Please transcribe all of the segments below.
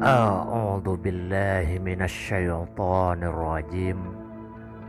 A'udzu billahi minasyaitonir rajim.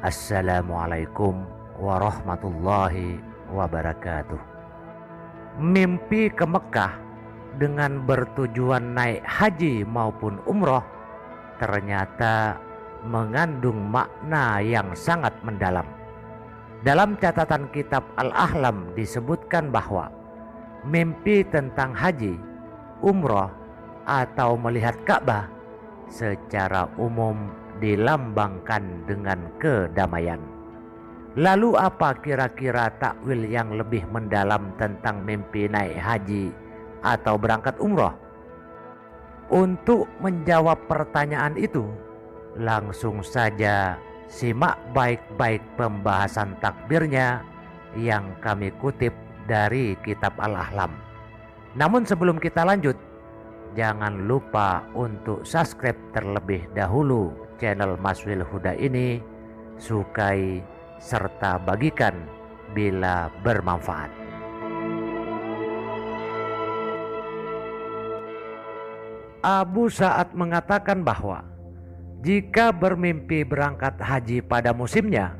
Assalamualaikum warahmatullahi wabarakatuh. Mimpi ke Mekah dengan bertujuan naik haji maupun umroh ternyata mengandung makna yang sangat mendalam. Dalam catatan kitab Al-Ahlam disebutkan bahwa mimpi tentang haji, umroh, atau melihat Ka'bah secara umum dilambangkan dengan kedamaian. Lalu apa kira-kira takwil yang lebih mendalam tentang mimpi naik haji atau berangkat umroh? Untuk menjawab pertanyaan itu, langsung saja simak baik-baik pembahasan takbirnya yang kami kutip dari kitab Al-Ahlam. Namun sebelum kita lanjut, jangan lupa untuk subscribe terlebih dahulu channel Maswil Huda ini, sukai serta bagikan bila bermanfaat. Abu Sa'ad mengatakan bahwa jika bermimpi berangkat haji pada musimnya,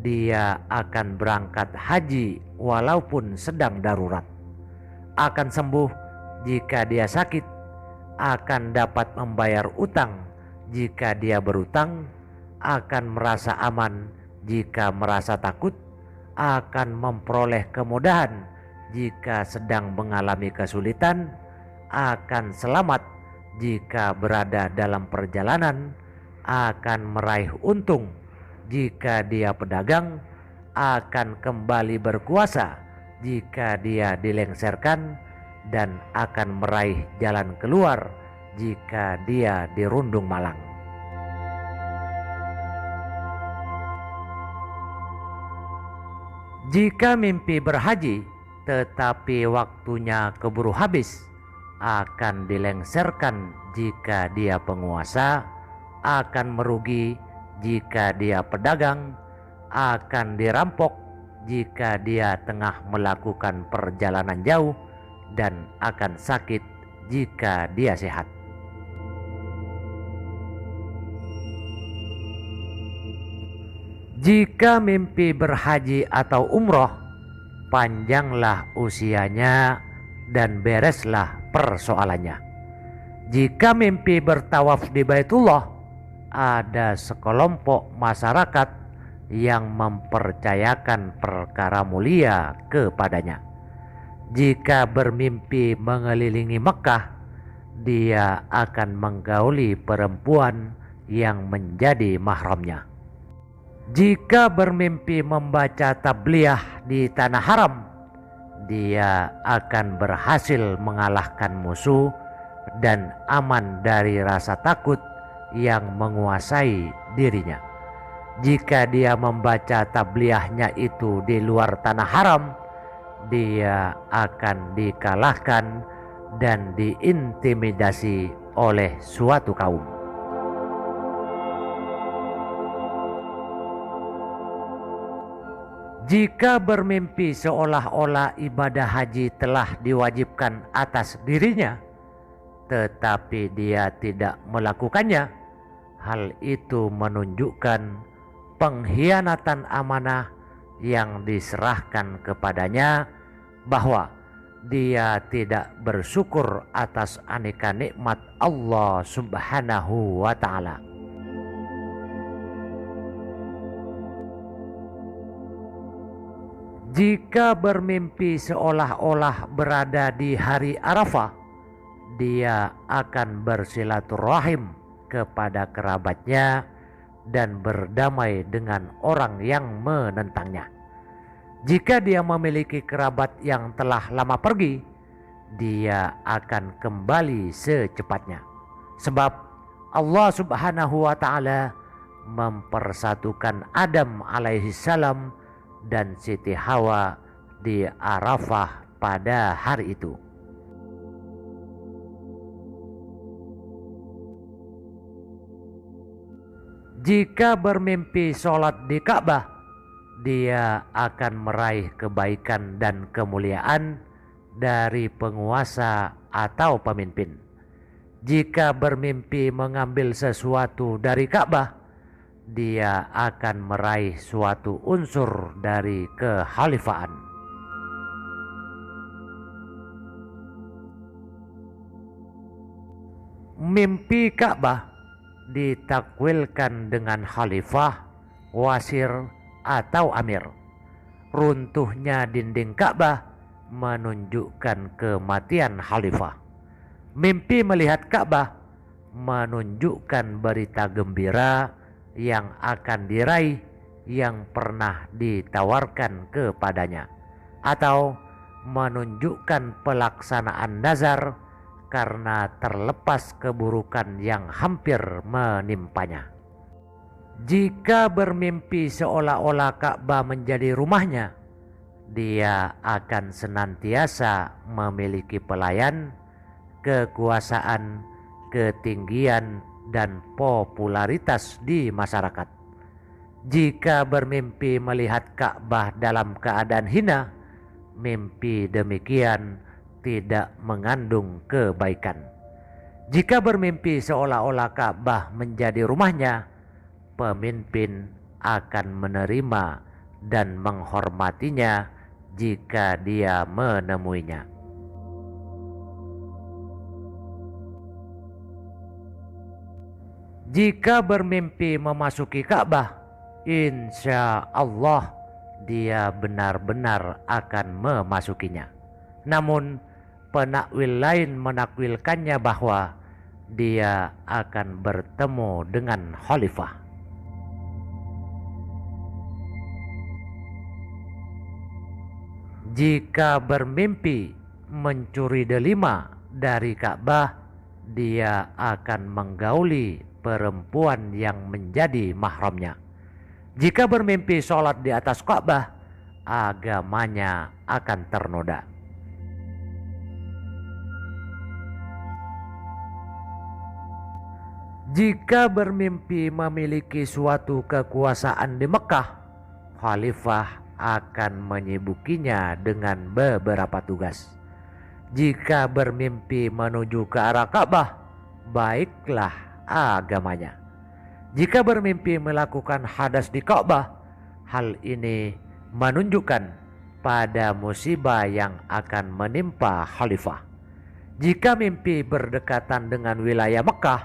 dia akan berangkat haji walaupun sedang darurat, akan sembuh jika dia sakit, akan dapat membayar utang jika dia berutang, akan merasa aman jika merasa takut, akan memperoleh kemudahan jika sedang mengalami kesulitan, akan selamat jika berada dalam perjalanan, akan meraih untung jika dia pedagang, akan kembali berkuasa jika dia dilengserkan, dan akan meraih jalan keluar jika dia dirundung malang. Jika mimpi berhaji tetapi waktunya keburu habis, akan dilengserkan jika dia penguasa, akan merugi jika dia pedagang, akan dirampok jika dia tengah melakukan perjalanan jauh, dan akan sakit jika dia sehat. Jika mimpi berhaji atau umroh, panjanglah usianya dan bereslah persoalannya. Jika mimpi bertawaf di Baitullah, ada sekelompok masyarakat yang mempercayakan perkara mulia kepadanya. Jika bermimpi mengelilingi Mekah, dia akan menggauli perempuan yang menjadi mahramnya. Jika bermimpi membaca tabliyah di tanah haram, dia akan berhasil mengalahkan musuh dan aman dari rasa takut yang menguasai dirinya. Jika dia membaca tabliyahnya itu di luar tanah haram, dia akan dikalahkan dan diintimidasi oleh suatu kaum. Jika bermimpi seolah-olah ibadah haji telah diwajibkan atas dirinya, tetapi dia tidak melakukannya, hal itu menunjukkan pengkhianatan amanah yang diserahkan kepadanya, bahwa dia tidak bersyukur atas aneka nikmat Allah Subhanahu wa ta'ala. Jika bermimpi seolah-olah berada di hari Arafah, dia akan bersilaturahim kepada kerabatnya dan berdamai dengan orang yang menentangnya. Jika dia memiliki kerabat yang telah lama pergi, dia akan kembali secepatnya. Sebab Allah Subhanahu wa ta'ala mempersatukan Adam alaihi salam dan Siti Hawa di Arafah pada hari itu. Jika bermimpi sholat di Ka'bah, dia akan meraih kebaikan dan kemuliaan dari penguasa atau pemimpin. Jika bermimpi mengambil sesuatu dari Ka'bah, dia akan meraih suatu unsur dari kehalifaan. Mimpi Ka'bah ditakwilkan dengan khalifah, wasir, atau amir. Runtuhnya dinding Ka'bah menunjukkan kematian khalifah. Mimpi melihat Ka'bah menunjukkan berita gembira yang akan diraih yang pernah ditawarkan kepadanya, atau menunjukkan pelaksanaan nazar karena terlepas keburukan yang hampir menimpanya. Jika bermimpi seolah-olah Ka'bah menjadi rumahnya, dia akan senantiasa memiliki pelayan, kekuasaan, ketinggian, dan popularitas di masyarakat. Jika bermimpi melihat Ka'bah dalam keadaan hina, mimpi demikian tidak mengandung kebaikan. Jika bermimpi seolah-olah Ka'bah menjadi rumahnya, pemimpin akan menerima dan menghormatinya jika dia menemuinya. Jika bermimpi memasuki Ka'bah, insya Allah dia benar-benar akan memasukinya. Namun penakwil lain menakwilkannya bahwa dia akan bertemu dengan khalifah. Jika bermimpi mencuri delima dari Ka'bah, dia akan menggauli perempuan yang menjadi mahramnya. Jika bermimpi sholat di atas Ka'bah, agamanya akan ternoda. Jika bermimpi memiliki suatu kekuasaan di Mekah, khalifah akan menyibukinya dengan beberapa tugas. Jika bermimpi menuju ke arah Ka'bah, baiklah agamanya. Jika bermimpi melakukan hadas di Ka'bah, hal ini menunjukkan pada musibah yang akan menimpa khalifah. Jika mimpi berdekatan dengan wilayah Mekah,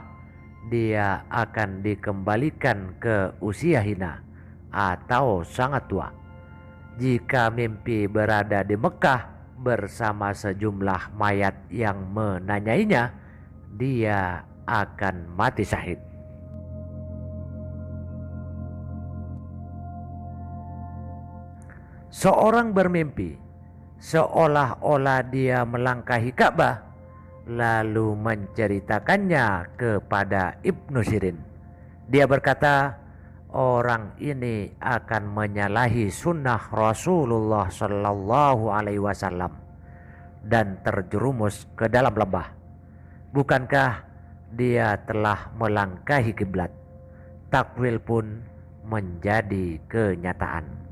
dia akan dikembalikan ke usia hina atau sangat tua. Jika mimpi berada di Mekah bersama sejumlah mayat yang menanyainya, dia akan mati syahid. Seorang bermimpi seolah-olah dia melangkahi Ka'bah, lalu menceritakannya kepada Ibnu Sirin. Dia berkata, orang ini akan menyalahi sunnah Rasulullah Sallallahu Alaihi Wasallam dan terjerumus ke dalam lembah. Bukankah dia telah melangkahi kiblat? Takwil pun menjadi kenyataan.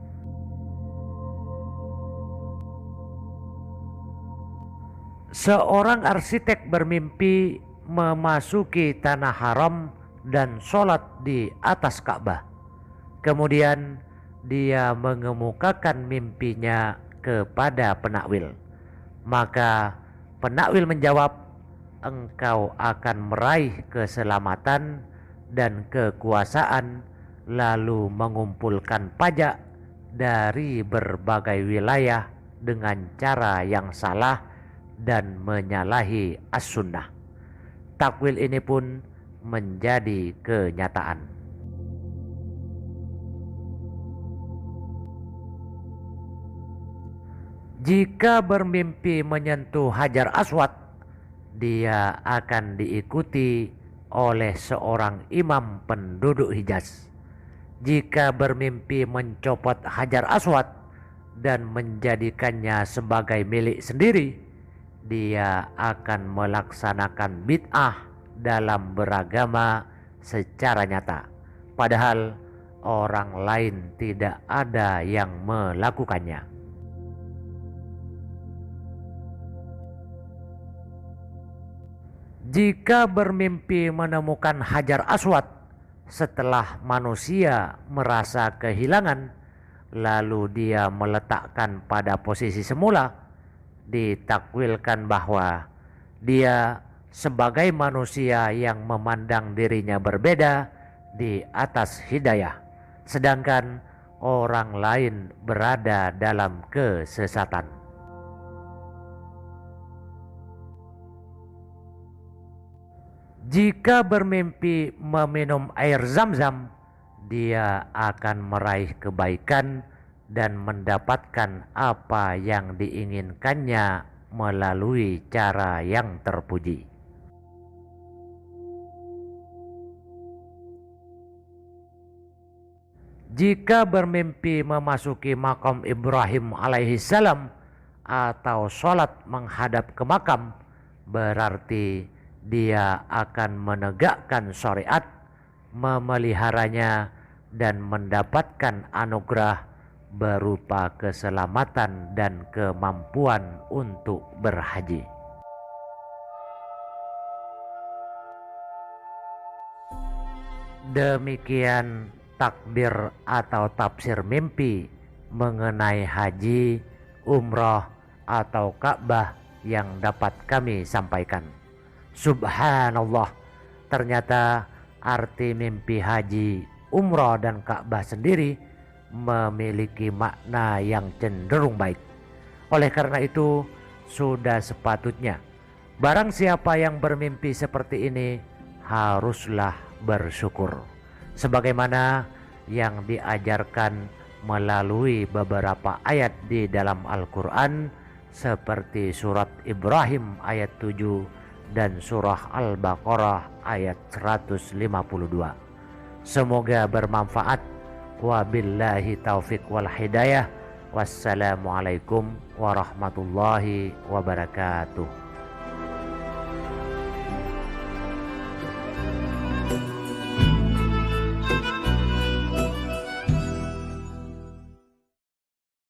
Seorang arsitek bermimpi memasuki tanah haram dan sholat di atas Ka'bah. Kemudian dia mengemukakan mimpinya kepada penakwil. Maka penakwil menjawab, engkau akan meraih keselamatan dan kekuasaan, lalu mengumpulkan pajak dari berbagai wilayah dengan cara yang salah dan menyalahi as-sunnah. Takwil ini pun menjadi kenyataan. Jika bermimpi menyentuh Hajar Aswad, dia akan diikuti oleh seorang imam penduduk Hijaz. Jika bermimpi mencopot Hajar Aswad dan menjadikannya sebagai milik sendiri, dia akan melaksanakan bid'ah dalam beragama secara nyata, padahal orang lain tidak ada yang melakukannya. Jika bermimpi menemukan Hajar Aswad setelah manusia merasa kehilangan, lalu dia meletakkan pada posisi semula, ditakwilkan bahwa dia sebagai manusia yang memandang dirinya berbeda di atas hidayah, sedangkan orang lain berada dalam kesesatan. Jika bermimpi meminum air Zam-Zam, dia akan meraih kebaikan dan mendapatkan apa yang diinginkannya melalui cara yang terpuji. Jika bermimpi memasuki makam Ibrahim alaihi salam atau sholat menghadap ke makam, berarti dia akan menegakkan syariat, memeliharanya, dan mendapatkan anugerah berupa keselamatan dan kemampuan untuk berhaji. Demikian takbir atau tafsir mimpi mengenai haji, umrah, atau Ka'bah yang dapat kami sampaikan. Subhanallah, ternyata arti mimpi haji, umrah, dan Ka'bah sendiri memiliki makna yang cenderung baik. Oleh karena itu, sudah sepatutnya barang siapa yang bermimpi seperti ini haruslah bersyukur, sebagaimana yang diajarkan melalui beberapa ayat di dalam Al-Quran, seperti surat Ibrahim ayat 7 dan surah Al-Baqarah ayat 152. Semoga bermanfaat. Wabillahi taufiq wal hidayah. Wassalamualaikum warahmatullahi wabarakatuh.